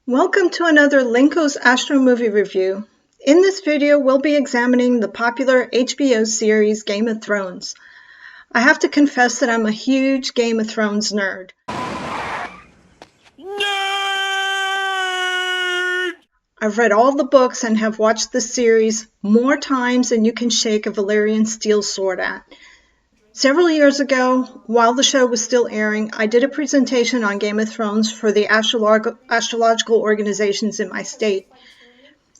Welcome to another LINCOS Astro Movie Review. In this video, we'll be examining the popular HBO series Game of Thrones. I have to confess that I'm a huge Game of Thrones nerd. I've read all the books and have watched the series more times than you can shake a Valyrian steel sword at. Several years ago, while the show was still airing, I did a presentation on Game of Thrones for the astrological organizations in my state.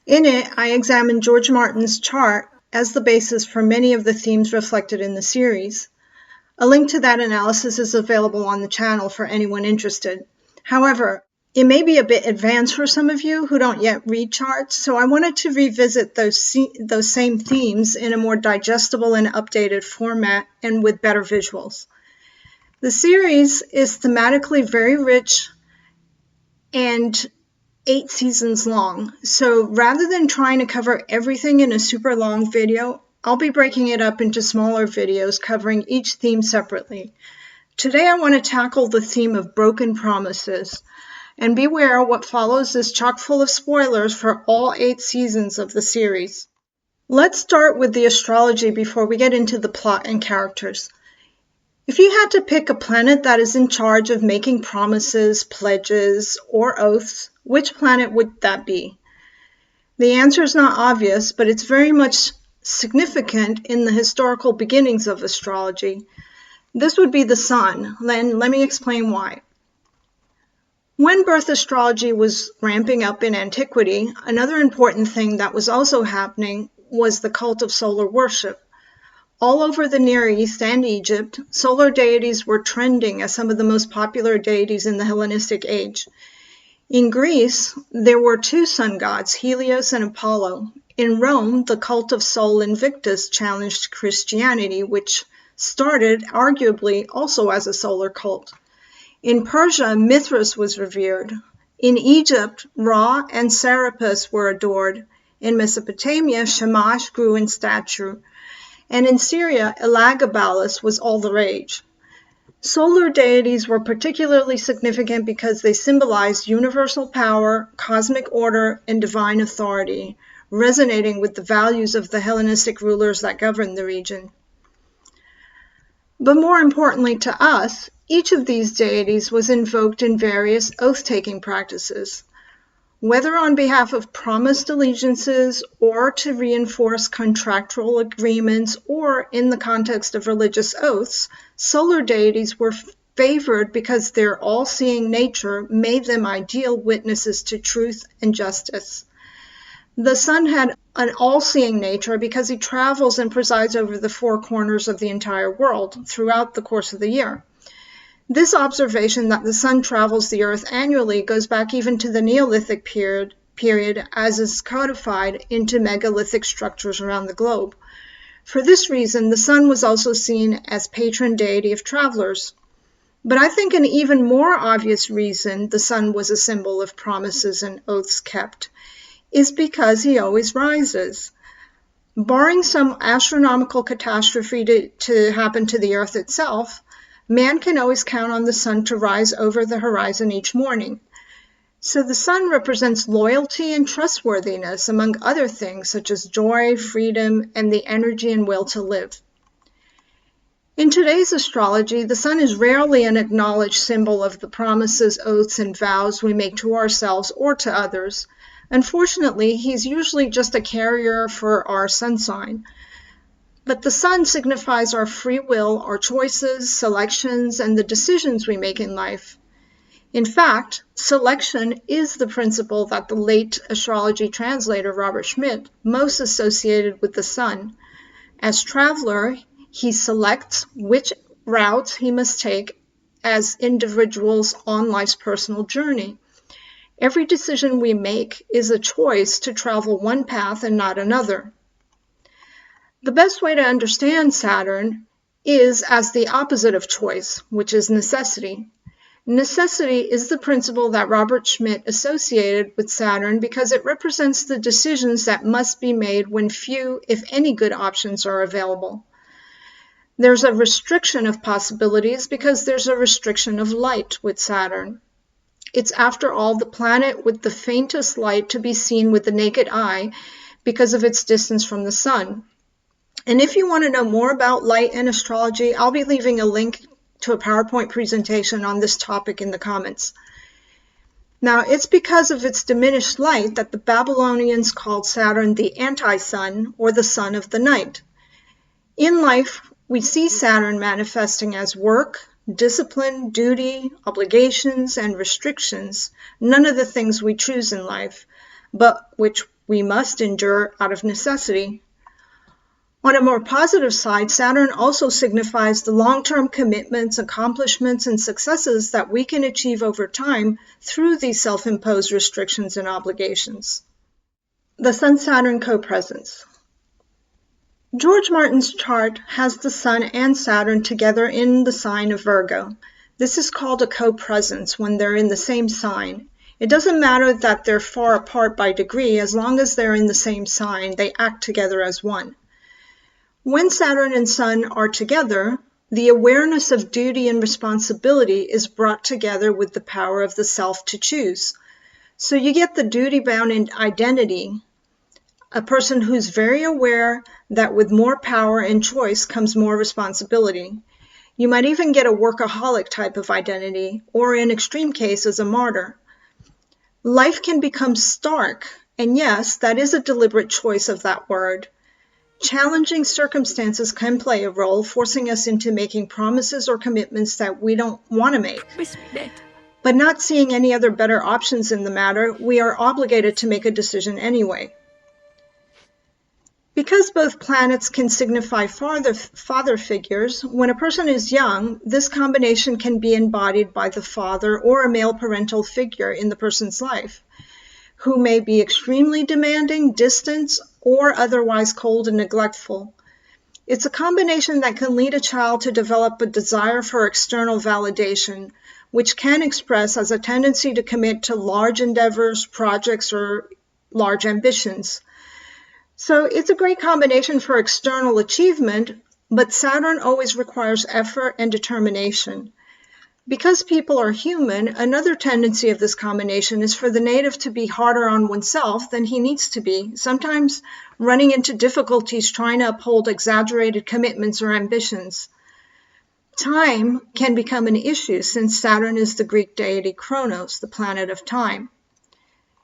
In it, I examined George Martin's chart as the basis for many of the themes reflected in the series. A link to that analysis is available on the channel for anyone interested. However, it may be a bit advanced for some of you who don't yet read charts, so I wanted to revisit those same themes in a more digestible and updated format and with better visuals. The series is thematically very rich and 8 seasons long, so rather than trying to cover everything in a super long video, I'll be breaking it up into smaller videos covering each theme separately. Today I want to tackle the theme of broken promises. And beware, what follows is chock full of spoilers for all 8 seasons of the series. Let's start with the astrology before we get into the plot and characters. If you had to pick a planet that is in charge of making promises, pledges, or oaths, which planet would that be? The answer is not obvious, but it's very much significant in the historical beginnings of astrology. This would be the Sun. Then let me explain why. When birth astrology was ramping up in antiquity, another important thing that was also happening was the cult of solar worship. All over the Near East and Egypt, solar deities were trending as some of the most popular deities in the Hellenistic age. In Greece, there were 2 sun gods, Helios and Apollo. In Rome, the cult of Sol Invictus challenged Christianity, which started arguably also as a solar cult. In Persia, Mithras was revered. In Egypt, Ra and Serapis were adored. In Mesopotamia, Shamash grew in stature. And in Syria, Elagabalus was all the rage. Solar deities were particularly significant because they symbolized universal power, cosmic order, and divine authority, resonating with the values of the Hellenistic rulers that governed the region. But more importantly to us, each of these deities was invoked in various oath-taking practices. Whether on behalf of promised allegiances or to reinforce contractual agreements or in the context of religious oaths, solar deities were favored because their all-seeing nature made them ideal witnesses to truth and justice. The sun had an all-seeing nature because he travels and presides over the 4 corners of the entire world throughout the course of the year. This observation that the sun travels the earth annually goes back even to the Neolithic period as is codified into megalithic structures around the globe. For this reason, the sun was also seen as patron deity of travelers. But I think an even more obvious reason the sun was a symbol of promises and oaths kept is because he always rises. Barring some astronomical catastrophe to happen to the earth itself, man can always count on the sun to rise over the horizon each morning. So the sun represents loyalty and trustworthiness, among other things such as joy, freedom, and the energy and will to live. In today's astrology, the sun is rarely an acknowledged symbol of the promises, oaths, and vows we make to ourselves or to others. Unfortunately, he's usually just a carrier for our sun sign. But the sun signifies our free will, our choices, selections, and the decisions we make in life. In fact, selection is the principle that the late astrology translator Robert Schmidt most associated with the sun. As traveler, he selects which routes he must take as individuals on life's personal journey. Every decision we make is a choice to travel one path and not another. The best way to understand Saturn is as the opposite of choice, which is necessity. Necessity is the principle that Robert Schmidt associated with Saturn because it represents the decisions that must be made when few, if any, good options are available. There's a restriction of possibilities because there's a restriction of light with Saturn. It's, after all, the planet with the faintest light to be seen with the naked eye because of its distance from the sun. And if you want to know more about light and astrology, I'll be leaving a link to a PowerPoint presentation on this topic in the comments. Now, it's because of its diminished light that the Babylonians called Saturn the anti-sun, or the sun of the night. In life, we see Saturn manifesting as work, discipline, duty, obligations, and restrictions, none of the things we choose in life, but which we must endure out of necessity. On a more positive side, Saturn also signifies the long-term commitments, accomplishments, and successes that we can achieve over time through these self-imposed restrictions and obligations. The Sun-Saturn co-presence. George Martin's chart has the Sun and Saturn together in the sign of Virgo. This is called a co-presence when they're in the same sign. It doesn't matter that they're far apart by degree, as long as they're in the same sign, they act together as one. When Saturn and Sun are together, the awareness of duty and responsibility is brought together with the power of the self to choose. So you get the duty-bound identity, a person who's very aware that with more power and choice comes more responsibility. You might even get a workaholic type of identity, or in extreme cases, a martyr. Life can become stark, and yes, that is a deliberate choice of that word. Challenging circumstances can play a role, forcing us into making promises or commitments that we don't want to make. But not seeing any other better options in the matter, we are obligated to make a decision anyway. Because both planets can signify father figures, when a person is young, this combination can be embodied by the father or a male parental figure in the person's life, who may be extremely demanding, distant, or otherwise cold and neglectful. It's a combination that can lead a child to develop a desire for external validation, which can express as a tendency to commit to large endeavors, projects, or large ambitions. So it's a great combination for external achievement, but Saturn always requires effort and determination. Because people are human, another tendency of this combination is for the native to be harder on oneself than he needs to be, sometimes running into difficulties trying to uphold exaggerated commitments or ambitions. Time can become an issue since Saturn is the Greek deity Kronos, the planet of time.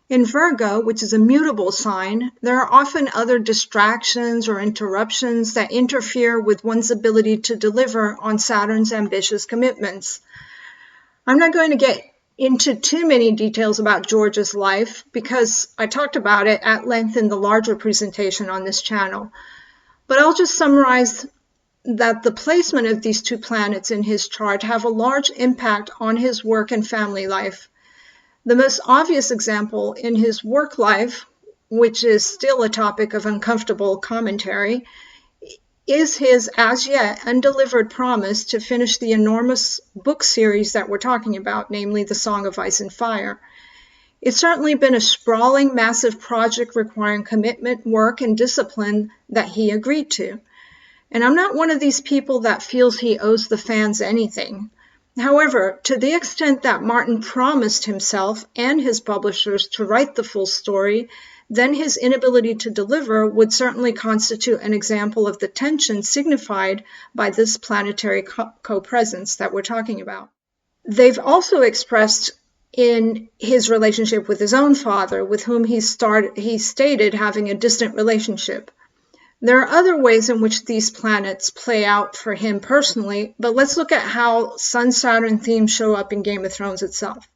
In Virgo, which is a mutable sign, there are often other distractions or interruptions that interfere with one's ability to deliver on Saturn's ambitious commitments. I'm not going to get into too many details about George's life because I talked about it at length in the larger presentation on this channel. But I'll just summarize that the placement of these two planets in his chart have a large impact on his work and family life. The most obvious example in his work life, which is still a topic of uncomfortable commentary, is his as yet undelivered promise to finish the enormous book series that we're talking about, namely The Song of Ice and Fire. It's certainly been a sprawling, massive project requiring commitment, work, and discipline that he agreed to. And I'm not one of these people that feels he owes the fans anything. However, to the extent that Martin promised himself and his publishers to write the full story, then his inability to deliver would certainly constitute an example of the tension signified by this planetary co-presence that we're talking about. They've also expressed in his relationship with his own father, with whom he stated having a distant relationship. There are other ways in which these planets play out for him personally, but let's look at how Sun-Saturn themes show up in Game of Thrones itself.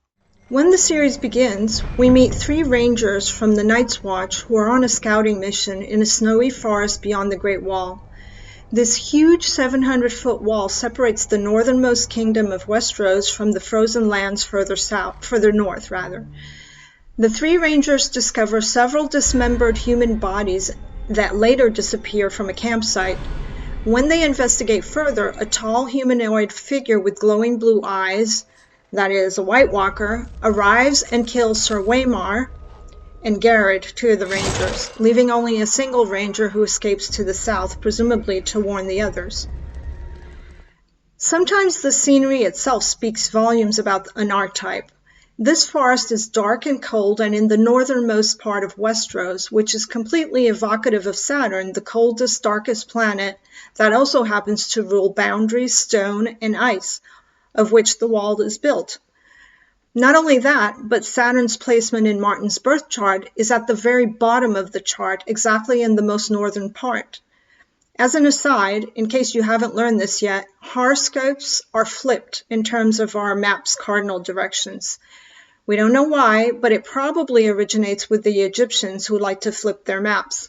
When the series begins, we meet 3 rangers from the Night's Watch who are on a scouting mission in a snowy forest beyond the Great Wall. This huge 700-foot wall separates the northernmost kingdom of Westeros from the frozen lands further north. The 3 rangers discover several dismembered human bodies that later disappear from a campsite. When they investigate further, a tall humanoid figure with glowing blue eyes, that is, a White Walker, arrives and kills Sir Waymar and Garrett, 2 of the rangers, leaving only a single ranger who escapes to the south, presumably to warn the others. Sometimes the scenery itself speaks volumes about an archetype. This forest is dark and cold and in the northernmost part of Westeros, which is completely evocative of Saturn, the coldest, darkest planet that also happens to rule boundaries, stone, and ice, of which the wall is built. Not only that, but Saturn's placement in Martin's birth chart is at the very bottom of the chart, exactly in the most northern part. As an aside, in case you haven't learned this yet, horoscopes are flipped in terms of our map's cardinal directions. We don't know why, but it probably originates with the Egyptians who like to flip their maps.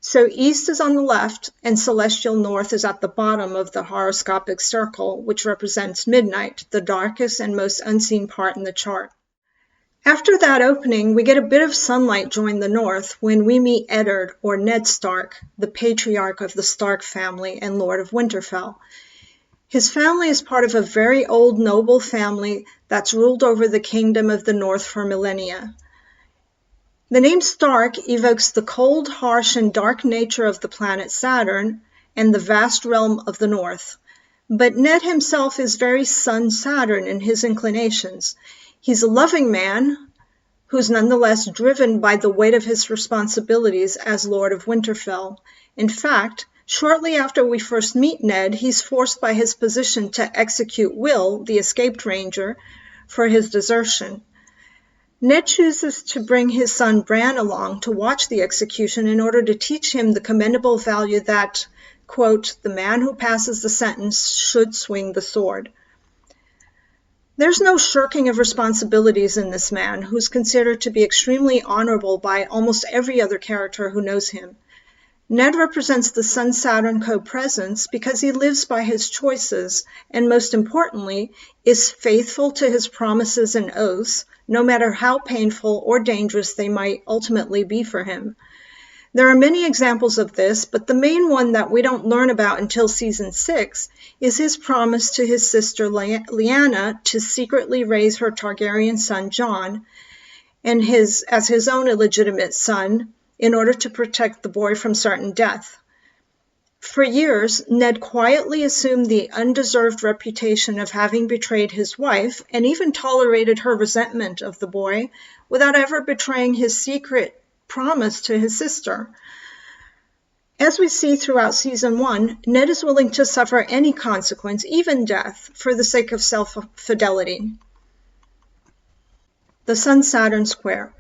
So east is on the left and celestial north is at the bottom of the horoscopic circle, which represents midnight, the darkest and most unseen part in the chart. After that opening, we get a bit of sunlight join the north when we meet Eddard, or Ned Stark, the patriarch of the Stark family and Lord of Winterfell. His family is part of a very old noble family that's ruled over the kingdom of the north for millennia. The name Stark evokes the cold, harsh, and dark nature of the planet Saturn and the vast realm of the north. But Ned himself is very Sun Saturn in his inclinations. He's a loving man who's nonetheless driven by the weight of his responsibilities as Lord of Winterfell. In fact, shortly after we first meet Ned, he's forced by his position to execute Will, the escaped ranger, for his desertion. Ned chooses to bring his son Bran along to watch the execution in order to teach him the commendable value that, quote, the man who passes the sentence should swing the sword. There's no shirking of responsibilities in this man, who's considered to be extremely honorable by almost every other character who knows him. Ned represents the Sun-Saturn co-presence because he lives by his choices and, most importantly, is faithful to his promises and oaths, no matter how painful or dangerous they might ultimately be for him. There are many examples of this, but the main one that we don't learn about until season 6 is his promise to his sister Lyanna to secretly raise her Targaryen son Jon and as his own illegitimate son in order to protect the boy from certain death. For years, Ned quietly assumed the undeserved reputation of having betrayed his wife and even tolerated her resentment of the boy without ever betraying his secret promise to his sister. As we see throughout season 1, Ned is willing to suffer any consequence, even death, for the sake of self-fidelity. The Sun-Saturn square.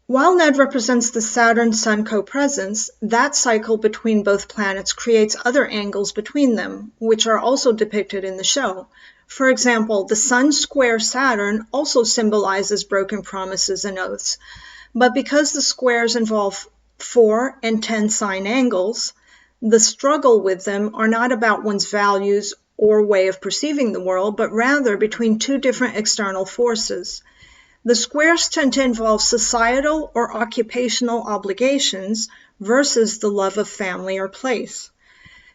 While Ned represents the Saturn-Sun co-presence, that cycle between both planets creates other angles between them, which are also depicted in the show. For example, the Sun square Saturn also symbolizes broken promises and oaths, but because the squares involve 4 and 10 sign angles, the struggle with them are not about one's values or way of perceiving the world, but rather between two different external forces. The squares tend to involve societal or occupational obligations versus the love of family or place.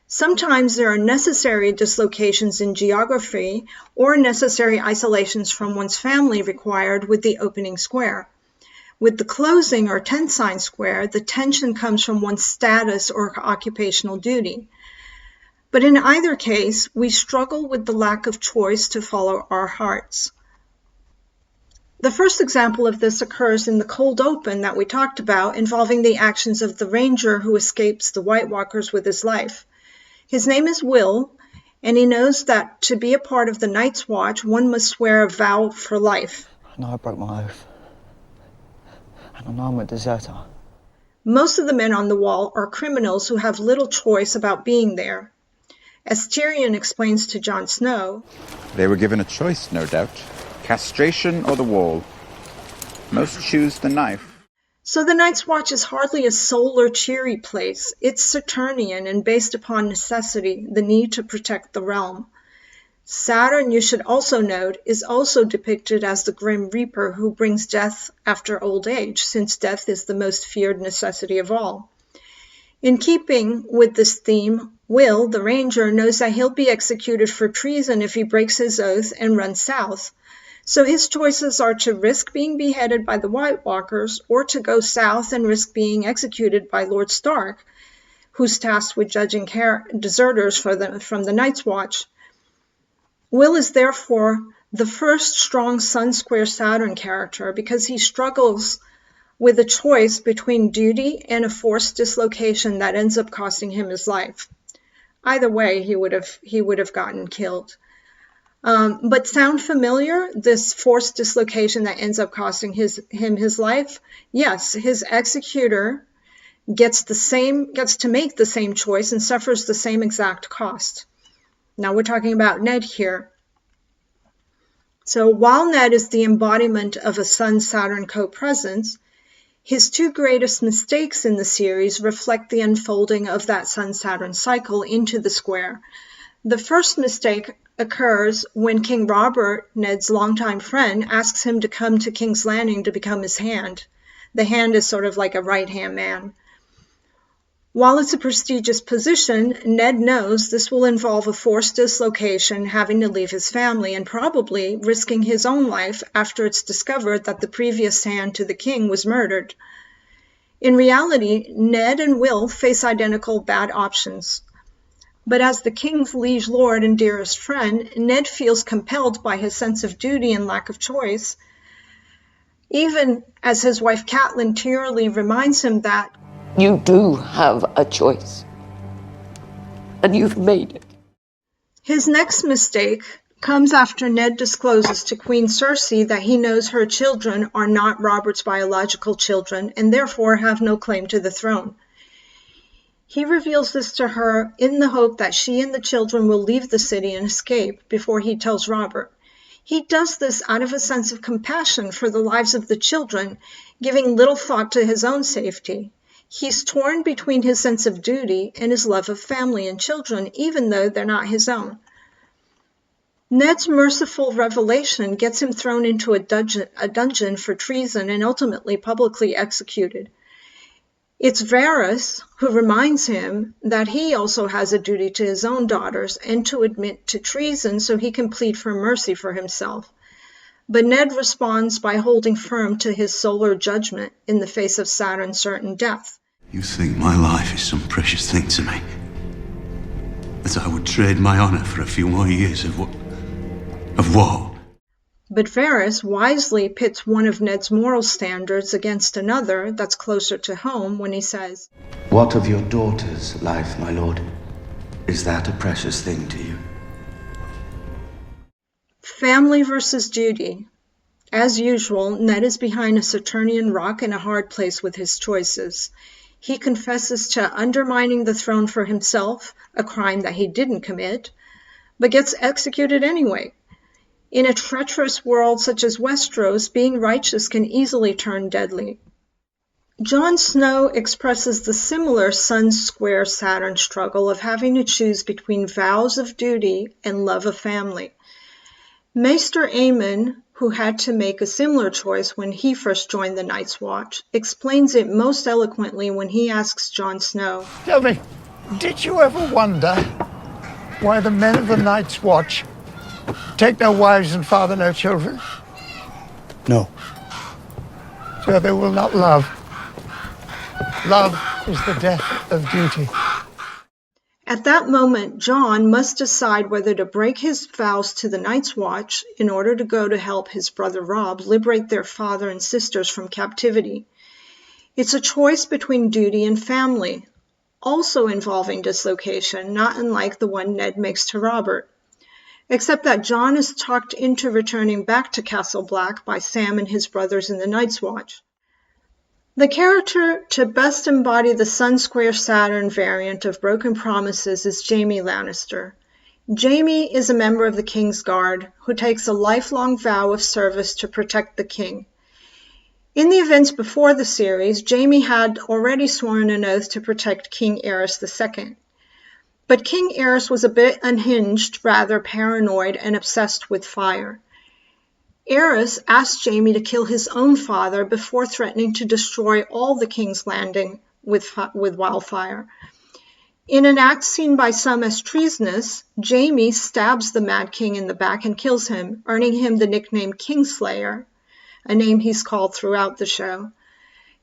Sometimes there are necessary dislocations in geography or necessary isolations from one's family required with the opening square. With the closing or 10 sign square, the tension comes from one's status or occupational duty. But in either case, we struggle with the lack of choice to follow our hearts. The first example of this occurs in the cold open that we talked about, involving the actions of the ranger who escapes the White Walkers with his life. His name is Will, and he knows that to be a part of the Night's Watch, one must swear a vow for life. I know I broke my oath, and I know I'm a deserter. Most of the men on the wall are criminals who have little choice about being there. As Tyrion explains to Jon Snow, they were given a choice, no doubt. Castration or the wall. Most choose the knife. So the Night's Watch is hardly a solar cheery place. It's Saturnian and based upon necessity, the need to protect the realm. Saturn, you should also note, is also depicted as the Grim Reaper who brings death after old age, since death is the most feared necessity of all. In keeping with this theme, Will, the ranger, knows that he'll be executed for treason if he breaks his oath and runs south. So his choices are to risk being beheaded by the White Walkers or to go south and risk being executed by Lord Stark, who's tasked with judging deserters from the Night's Watch. Will is therefore the first strong Sun square Saturn character because he struggles with a choice between duty and a forced dislocation that ends up costing him his life. Either way, he would have gotten killed. But sound familiar, this forced dislocation that ends up costing him his life? Yes, his executor gets to make the same choice and suffers the same exact cost. Now we're talking about Ned here. So while Ned is the embodiment of a Sun-Saturn co-presence, his two greatest mistakes in the series reflect the unfolding of that Sun-Saturn cycle into the square. The first mistake occurs when King Robert, Ned's longtime friend, asks him to come to King's Landing to become his hand. The hand is sort of like a right-hand man. While it's a prestigious position, Ned knows this will involve a forced dislocation, having to leave his family, and probably risking his own life after it's discovered that the previous hand to the king was murdered. In reality, Ned and Will face identical bad options. But as the king's liege lord and dearest friend, Ned feels compelled by his sense of duty and lack of choice, even as his wife Catelyn tearfully reminds him that you do have a choice, and you've made it. His next mistake comes after Ned discloses to Queen Cersei that he knows her children are not Robert's biological children and therefore have no claim to the throne. He reveals this to her in the hope that she and the children will leave the city and escape before he tells Robert. He does this out of a sense of compassion for the lives of the children, giving little thought to his own safety. He's torn between his sense of duty and his love of family and children, even though they're not his own. Ned's merciful revelation gets him thrown into a dungeon for treason and ultimately publicly executed. It's Varys who reminds him that he also has a duty to his own daughters and to admit to treason so he can plead for mercy for himself. But Ned responds by holding firm to his solar judgment in the face of Saturn's certain death. You think my life is some precious thing to me? That I would trade my honor for a few more years of what? But Varys wisely pits one of Ned's moral standards against another that's closer to home when he says, "What of your daughter's life, my lord? Is that a precious thing to you?" Family versus duty. As usual, Ned is behind a Saturnian rock in a hard place with his choices. He confesses to undermining the throne for himself, a crime that he didn't commit, but gets executed anyway. In a treacherous world such as Westeros, being righteous can easily turn deadly. Jon Snow expresses the similar Sun square Saturn struggle of having to choose between vows of duty and love of family. Maester Aemon, who had to make a similar choice when he first joined the Night's Watch, explains it most eloquently when he asks Jon Snow, "Tell me, did you ever wonder why the men of the Night's Watch take no wives and father no children? No. So they will not love. Love is the death of duty." At that moment, Jon must decide whether to break his vows to the Night's Watch in order to go to help his brother Robb liberate their father and sisters from captivity. It's a choice between duty and family, also involving dislocation, not unlike the one Ned makes to Robert. Except that Jon is talked into returning back to Castle Black by Sam and his brothers in the Night's Watch. The character to best embody the Sun square Saturn variant of broken promises is Jaime Lannister. Jaime is a member of the King's Guard who takes a lifelong vow of service to protect the king. In the events before the series, Jaime had already sworn an oath to protect King Aerys II. But King Aerys was a bit unhinged, rather paranoid, and obsessed with fire. Aerys asked Jaime to kill his own father before threatening to destroy all the King's Landing with wildfire. In an act seen by some as treasonous, Jaime stabs the Mad King in the back and kills him, earning him the nickname Kingslayer, a name he's called throughout the show,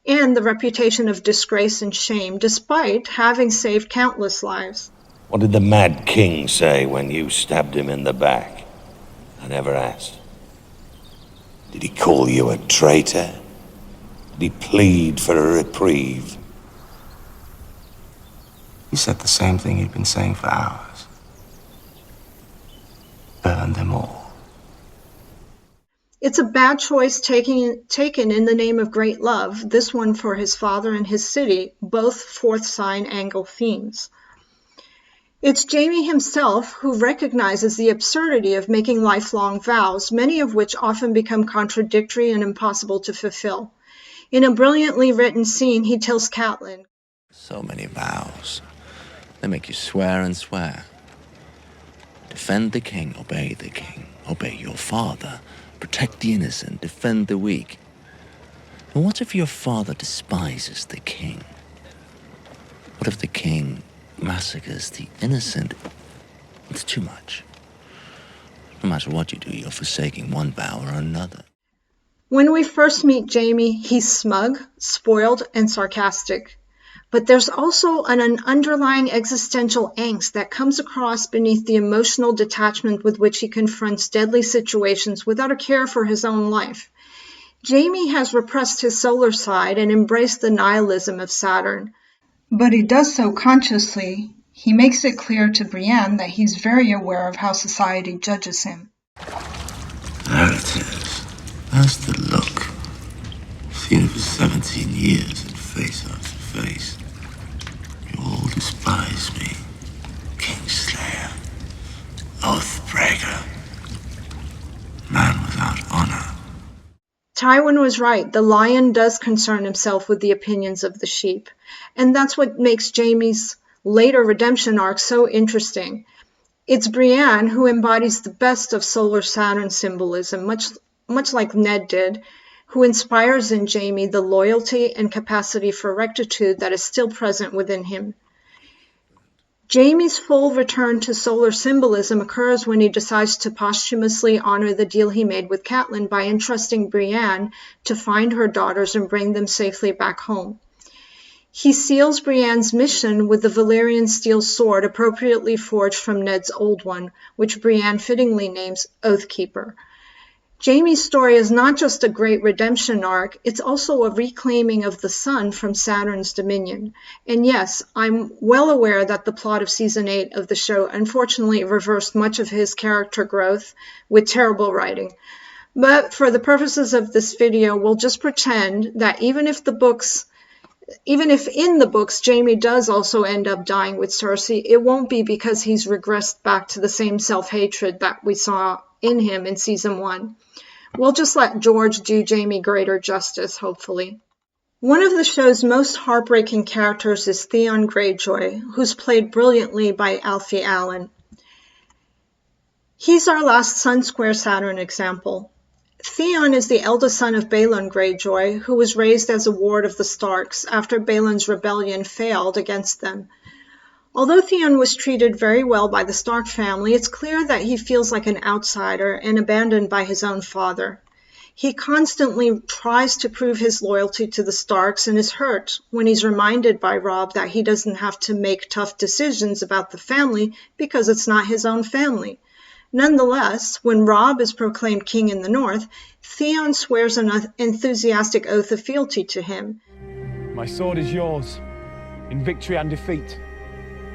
and the reputation of disgrace and shame, despite having saved countless lives. What did the Mad King say when you stabbed him in the back? I never asked. Did he call you a traitor? Did he plead for a reprieve? He said the same thing he'd been saying for hours. Burn them all. It's a bad choice taken in the name of great love, this one for his father and his city, both fourth sign angle themes. It's Jaime himself who recognizes the absurdity of making lifelong vows, many of which often become contradictory and impossible to fulfill. In a brilliantly written scene, he tells Catelyn, "So many vows. They make you swear and swear. Defend the king, obey the king, obey your father, protect the innocent, defend the weak. And what if your father despises the king? What if the king massacres the innocent? It's too much. No matter what you do, you're forsaking one vow or another." When we first meet Jaime, he's smug, spoiled, and sarcastic. But there's also an underlying existential angst that comes across beneath the emotional detachment with which he confronts deadly situations without a care for his own life. Jaime has repressed his solar side and embraced the nihilism of Saturn. But he does so consciously. He makes it clear to Brienne that he's very aware of how society judges him. There it is. That's the look. Seen it for 17 years and face after face. You all despise me. Kingslayer. Oathbreaker. Man without honor. Tywin was right. The lion does concern himself with the opinions of the sheep. And that's what makes Jaime's later redemption arc so interesting. It's Brienne who embodies the best of solar Saturn symbolism, much like Ned did, who inspires in Jaime the loyalty and capacity for rectitude that is still present within him. Jaime's full return to solar symbolism occurs when he decides to posthumously honor the deal he made with Catelyn by entrusting Brienne to find her daughters and bring them safely back home. He seals Brienne's mission with the Valyrian steel sword appropriately forged from Ned's old one, which Brienne fittingly names Oathkeeper. Jaime's story is not just a great redemption arc, it's also a reclaiming of the sun from Saturn's dominion. And yes, I'm well aware that the plot of season 8 of the show unfortunately reversed much of his character growth with terrible writing. But for the purposes of this video, we'll just pretend that even if in the books Jaime does also end up dying with Cersei, it won't be because he's regressed back to the same self-hatred that we saw in him in season 1. We'll just let George do Jaime greater justice, hopefully. One of the show's most heartbreaking characters is Theon Greyjoy, who's played brilliantly by Alfie Allen. He's our last Sun Square Saturn example. Theon is the eldest son of Balon Greyjoy, who was raised as a ward of the Starks after Balon's rebellion failed against them. Although Theon was treated very well by the Stark family, it's clear that he feels like an outsider and abandoned by his own father. He constantly tries to prove his loyalty to the Starks and is hurt when he's reminded by Robb that he doesn't have to make tough decisions about the family because it's not his own family. Nonetheless, when Robb is proclaimed king in the north, Theon swears an enthusiastic oath of fealty to him. My sword is yours, in victory and defeat,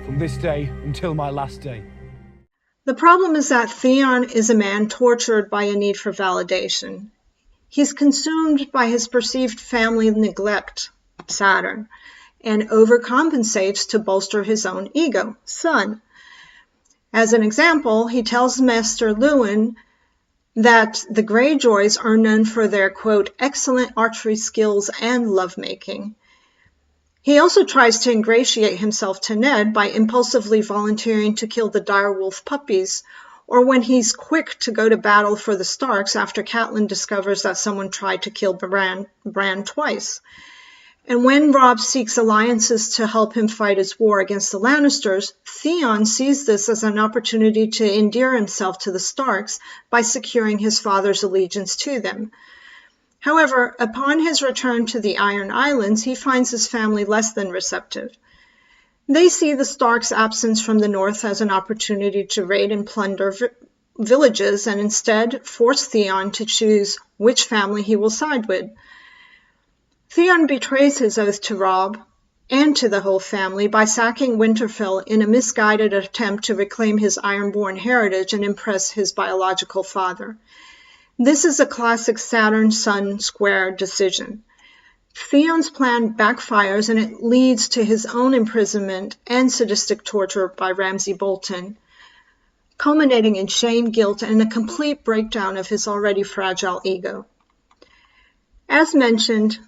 from this day until my last day. The problem is that Theon is a man tortured by a need for validation. He's consumed by his perceived family neglect, Saturn, and overcompensates to bolster his own ego, Sun. As an example, he tells Maester Luwin that the Greyjoys are known for their, quote, excellent archery skills and lovemaking. He also tries to ingratiate himself to Ned by impulsively volunteering to kill the direwolf puppies, or when he's quick to go to battle for the Starks after Catelyn discovers that someone tried to kill Bran twice. And when Robb seeks alliances to help him fight his war against the Lannisters, Theon sees this as an opportunity to endear himself to the Starks by securing his father's allegiance to them. However, upon his return to the Iron Islands, he finds his family less than receptive. They see the Starks' absence from the north as an opportunity to raid and plunder villages and instead force Theon to choose which family he will side with. Theon betrays his oath to Robb and to the whole family by sacking Winterfell in a misguided attempt to reclaim his Ironborn heritage and impress his biological father. This is a classic Saturn-Sun square decision. Theon's plan backfires and it leads to his own imprisonment and sadistic torture by Ramsay Bolton, culminating in shame, guilt, and a complete breakdown of his already fragile ego. As mentioned,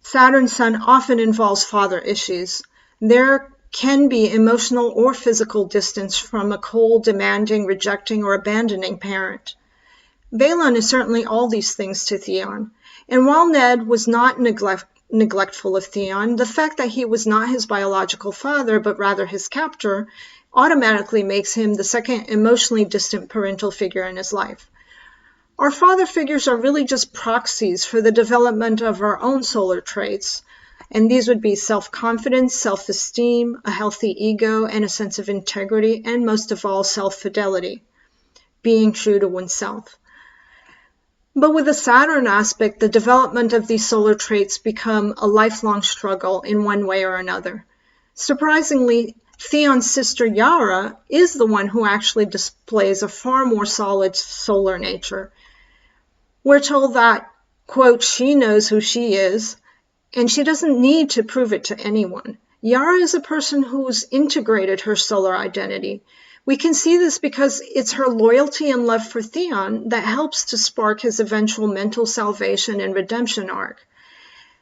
Saturn-Sun often involves father issues. There can be emotional or physical distance from a cold, demanding, rejecting, or abandoning parent. Balon is certainly all these things to Theon, and while Ned was not neglectful of Theon, the fact that he was not his biological father but rather his captor automatically makes him the second emotionally distant parental figure in his life. Our father figures are really just proxies for the development of our own solar traits, and these would be self-confidence, self-esteem, a healthy ego, and a sense of integrity, and most of all, self-fidelity, being true to oneself. But with the Saturn aspect, the development of these solar traits become a lifelong struggle in one way or another. Surprisingly, Theon's sister Yara is the one who actually displays a far more solid solar nature. We're told that, quote, she knows who she is, and she doesn't need to prove it to anyone. Yara is a person who's integrated her solar identity. We can see this because it's her loyalty and love for Theon that helps to spark his eventual mental salvation and redemption arc.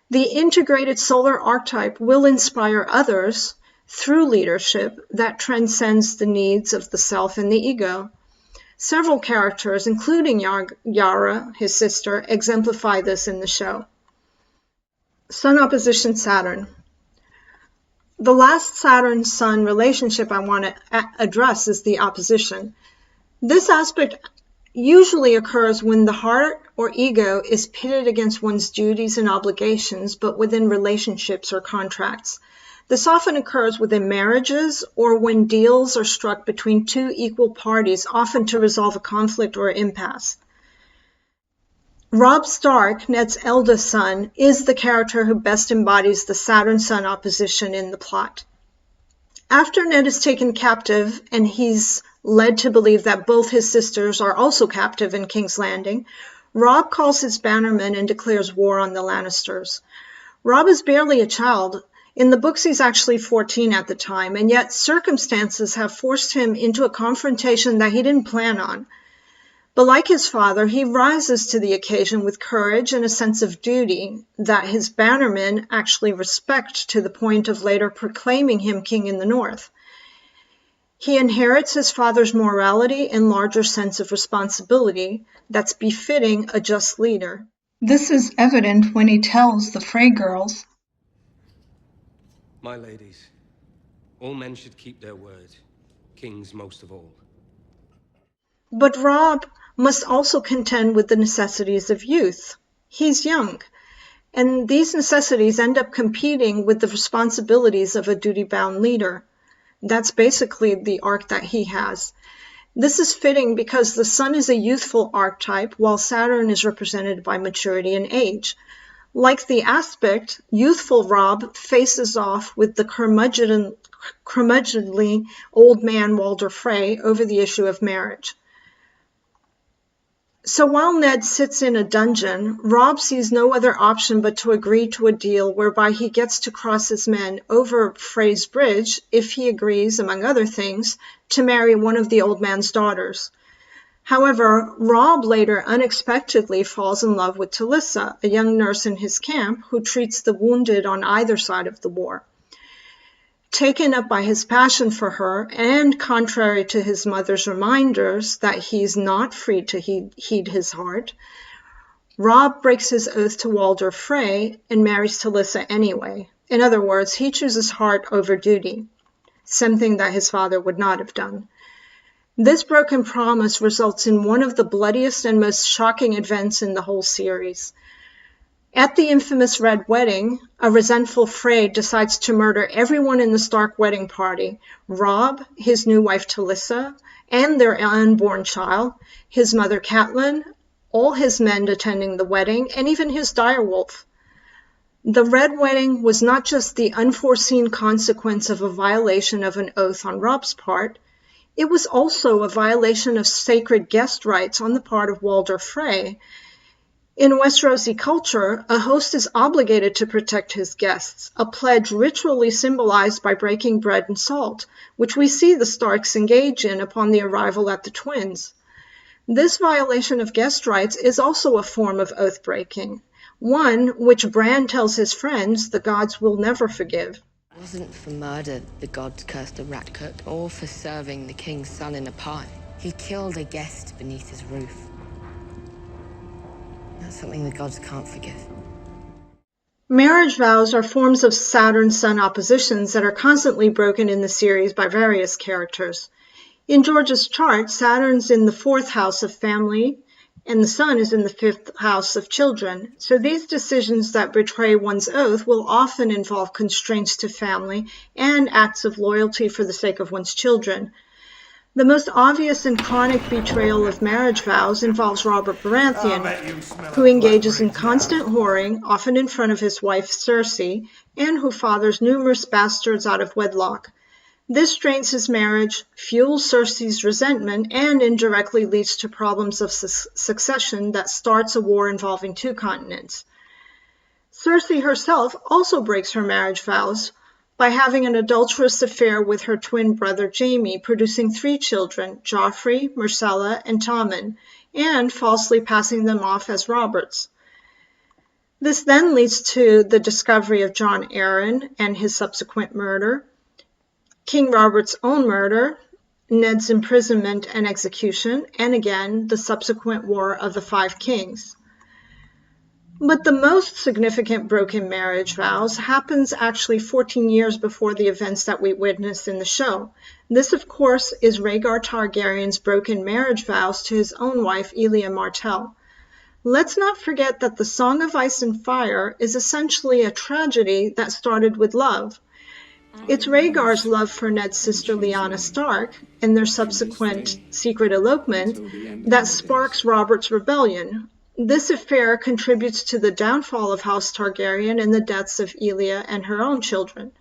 The integrated solar archetype will inspire others through leadership that transcends the needs of the self and the ego. Several characters, including Yara, his sister, exemplify this in the show. Sun opposition Saturn. The last Saturn-Sun relationship I want to address is the opposition. This aspect usually occurs when the heart or ego is pitted against one's duties and obligations, but within relationships or contracts. This often occurs within marriages or when deals are struck between two equal parties, often to resolve a conflict or impasse. Robb Stark, Ned's eldest son, is the character who best embodies the Saturn-Sun opposition in the plot. After Ned is taken captive and he's led to believe that both his sisters are also captive in King's Landing, Robb calls his bannermen and declares war on the Lannisters. Robb is barely a child. In the books, he's actually 14 at the time, and yet circumstances have forced him into a confrontation that he didn't plan on. But like his father, he rises to the occasion with courage and a sense of duty that his bannermen actually respect to the point of later proclaiming him king in the north. He inherits his father's morality and larger sense of responsibility that's befitting a just leader. This is evident when he tells the Frey girls, "My ladies, all men should keep their word, kings most of all." But Robb must also contend with the necessities of youth. He's young, and these necessities end up competing with the responsibilities of a duty-bound leader. That's basically the arc that he has. This is fitting because the Sun is a youthful archetype, while Saturn is represented by maturity and age. Like the aspect, youthful Robb faces off with the curmudgeonly old man Walder Frey over the issue of marriage. So while Ned sits in a dungeon, Robb sees no other option but to agree to a deal whereby he gets to cross his men over Frey's bridge if he agrees, among other things, to marry one of the old man's daughters. However, Robb later unexpectedly falls in love with Talissa, a young nurse in his camp who treats the wounded on either side of the war. Taken up by his passion for her, and contrary to his mother's reminders that he's not free to heed his heart, Robb breaks his oath to Walder Frey and marries Talissa anyway. In other words, he chooses heart over duty, something that his father would not have done. This broken promise results in one of the bloodiest and most shocking events in the whole series. At the infamous Red Wedding, a resentful Frey decides to murder everyone in the Stark wedding party: Robb, his new wife Talissa, and their unborn child, his mother Catelyn, all his men attending the wedding, and even his direwolf. The Red Wedding was not just the unforeseen consequence of a violation of an oath on Robb's part, it was also a violation of sacred guest rights on the part of Walder Frey. In Westerosi culture, a host is obligated to protect his guests, a pledge ritually symbolized by breaking bread and salt, which we see the Starks engage in upon the arrival at the Twins. This violation of guest rights is also a form of oath-breaking, one which Bran tells his friends the gods will never forgive. It wasn't for murder the gods cursed the rat cook, or for serving the king's son in a pie. He killed a guest beneath his roof. That's something the gods can't forgive. Marriage vows are forms of Saturn-Sun oppositions that are constantly broken in the series by various characters. In George's chart, Saturn's in the 4th house of family, and the Sun is in the 5th house of children. So these decisions that betray one's oath will often involve constraints to family and acts of loyalty for the sake of one's children. The most obvious and chronic betrayal of marriage vows involves Robert Baratheon, who engages in constant whoring, often in front of his wife Cersei, and who fathers numerous bastards out of wedlock. This strains his marriage, fuels Cersei's resentment, and indirectly leads to problems of succession that starts a war involving 2 continents. Cersei herself also breaks her marriage vows by having an adulterous affair with her twin brother Jaime, producing 3 children, Joffrey, Myrcella, and Tommen, and falsely passing them off as Robert's. This then leads to the discovery of Jon Arryn and his subsequent murder, King Robert's own murder, Ned's imprisonment and execution, and again, the subsequent War of the 5 Kings. But the most significant broken marriage vows happens actually 14 years before the events that we witness in the show. This, of course, is Rhaegar Targaryen's broken marriage vows to his own wife, Elia Martell. Let's not forget that the Song of Ice and Fire is essentially a tragedy that started with love. It's Rhaegar's love for Ned's sister Lyanna Stark and their subsequent secret elopement that sparks Robert's rebellion. This affair contributes to the downfall of House Targaryen and the deaths of Elia and her own children,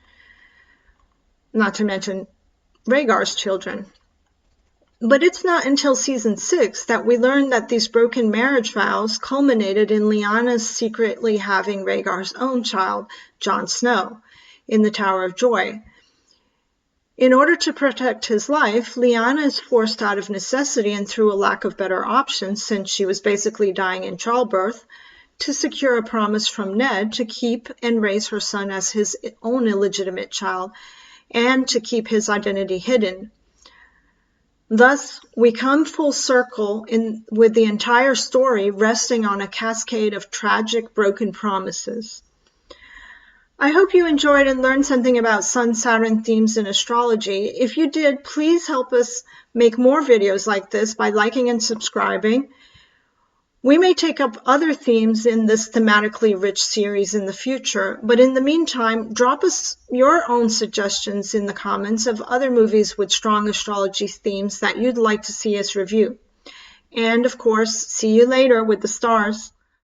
not to mention Rhaegar's children. But it's not until season 6 that we learn that these broken marriage vows culminated in Lyanna's secretly having Rhaegar's own child, Jon Snow, in the Tower of Joy. In order to protect his life, Lyanna is forced out of necessity and through a lack of better options, since she was basically dying in childbirth, to secure a promise from Ned to keep and raise her son as his own illegitimate child, and to keep his identity hidden. Thus, we come full circle with the entire story resting on a cascade of tragic, broken promises. I hope you enjoyed and learned something about Sun-Saturn themes in astrology. If you did, please help us make more videos like this by liking and subscribing. We may take up other themes in this thematically rich series in the future, but in the meantime, drop us your own suggestions in the comments of other movies with strong astrology themes that you'd like to see us review. And of course, see you later with the stars.